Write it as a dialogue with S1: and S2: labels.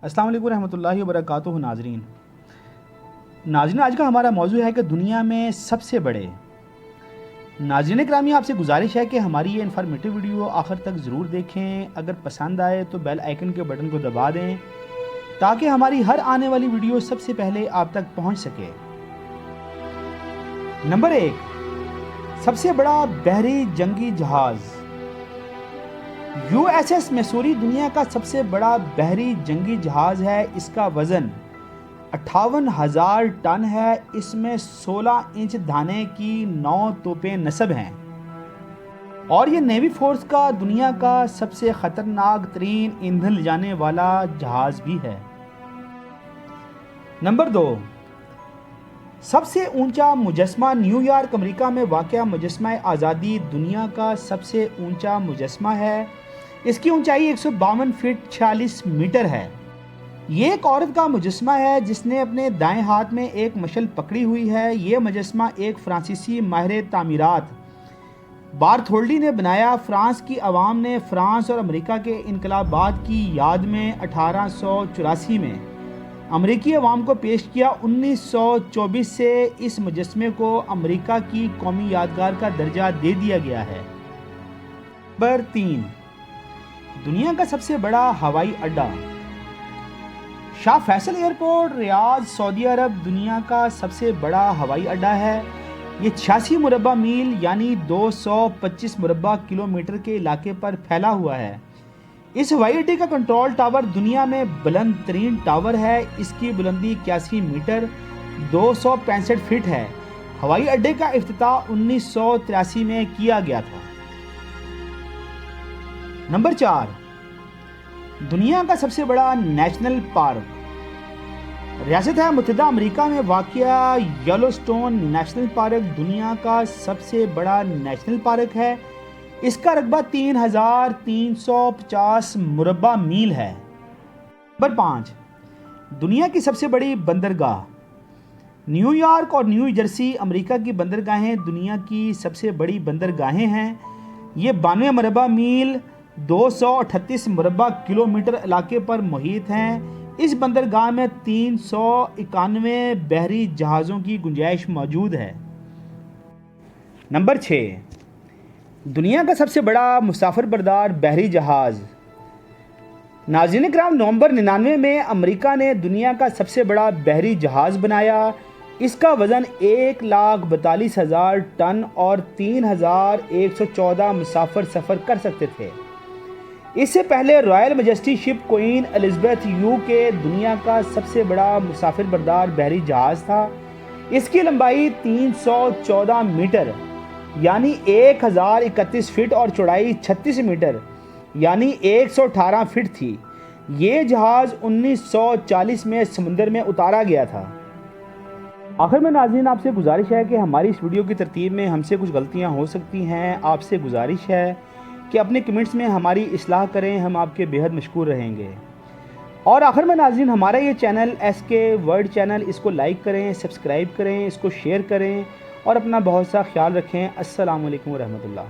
S1: अस्सलाम वालेकुम रहमतुल्लाहि व बरकातुहू। नाज़रीन, आज का हमारा मौजू है कि दुनिया में सबसे बड़े। नाज़रीन करामी, आपसे गुजारिश है कि हमारी ये इन्फॉर्मेटिव वीडियो आखिर तक ज़रूर देखें। अगर पसंद आए तो बेल आइकन के बटन को दबा दें ताकि हमारी हर आने वाली वीडियो सबसे पहले आप तक पहुंच सके। नंबर 1, सबसे बड़ा बहरी जंगी जहाज़। USS मैसूरी दुनिया का सबसे बड़ा बहरी जंगी जहाज़ है। इसका वज़न 58,000 टन है। इसमें 16 इंच धाने की 9 तोपें नस्ब हैं और ये नेवी फोर्स का दुनिया का सबसे ख़तरनाक तरीन ईंधन ले जाने वाला जहाज़ भी है। नंबर 2, सबसे ऊंचा मुजस्मा। न्यूयॉर्क अमेरिका में वाक़या मुजस्मा आज़ादी दुनिया का सबसे ऊंचा मुजस्मा है। इसकी ऊंचाई 152 फीट 46 मीटर है। ये एक औरत का मुजस्मा है जिसने अपने दाएं हाथ में एक मशल पकड़ी हुई है। ये मुजस्मा एक फ्रांसीसी माहिर तामीरात बार्थोल्डी ने बनाया। फ्रांस की आवाम ने फ्रांस और अमेरिका के इनकलाबात की याद में 1884 में अमेरिकी अवाम को पेश किया। 1924 से इस मुजस्मे को अमेरिका की कौमी यादगार का दर्जा दे दिया गया है। नंबर 3, दुनिया का सबसे बड़ा हवाई अड्डा। शाह फैसल एयरपोर्ट, रियाद, सऊदी अरब दुनिया का सबसे बड़ा हवाई अड्डा है। ये 86 मुरबा मील यानी 225 मुरबा किलोमीटर के इलाके पर फैला हुआ है। इस हवाई अड्डे का कंट्रोल टावर दुनिया में बुलंद तरीन टावर है। इसकी बुलंदी 81 मीटर 265 फीट है। हवाई अड्डे का इफ्तिताह 1983 में किया गया था। नंबर 4, दुनिया का सबसे बड़ा नेशनल पार्क। रियासत मुत्तहिदा अमेरिका में वाक़या येलोस्टोन नेशनल पार्क दुनिया का सबसे बड़ा नेशनल पार्क है। इसका रकबा 3,350 मुरबा मील है। नंबर 5, दुनिया की सबसे बड़ी बंदरगाह। न्यूयॉर्क और न्यू जर्सी अमेरिका की बंदरगाहें दुनिया की सबसे बड़ी बंदरगाहें हैं। ये 92 मुरबा मील 238 मुरबा किलोमीटर इलाके पर मुहित हैं। इस बंदरगाह में 391 बहरी जहाज़ों की गुंजाइश मौजूद है। नंबर 6, दुनिया का सबसे बड़ा मुसाफिर बरदार बहरी जहाज़। नाज़रीन किराम, नवंबर 99 में अमेरिका ने दुनिया का सबसे बड़ा बहरी जहाज़ बनाया। इसका वज़न 1,42,000 टन और 3,114 मुसाफिर सफ़र कर सकते थे। इससे पहले royal majesty ship queen Elizabeth UK दुनिया का सबसे बड़ा मुसाफिर बरदार बहरी जहाज़ था। इसकी लंबाई 314 मीटर यानी 1031 फीट और चौड़ाई 36 मीटर यानी 118 फीट थी। ये जहाज़ 1940 में समुंदर में उतारा गया था। आखिर में नाज़रीन, आपसे गुजारिश है कि हमारी इस वीडियो की तरतीब में हमसे कुछ गलतियां हो सकती हैं। आपसे गुजारिश है कि अपने कमेंट्स में हमारी इस्लाह करें, हम आपके बेहद मशकूर रहेंगे। और आखिर में नाज़रीन, हमारा ये चैनल SK वर्ल्ड चैनल, इसको लाइक करें, सब्सक्राइब करें, इसको शेयर करें और अपना बहुत सा ख्याल रखें। अस्सलामु अलैकुम रहमतुल्लाह।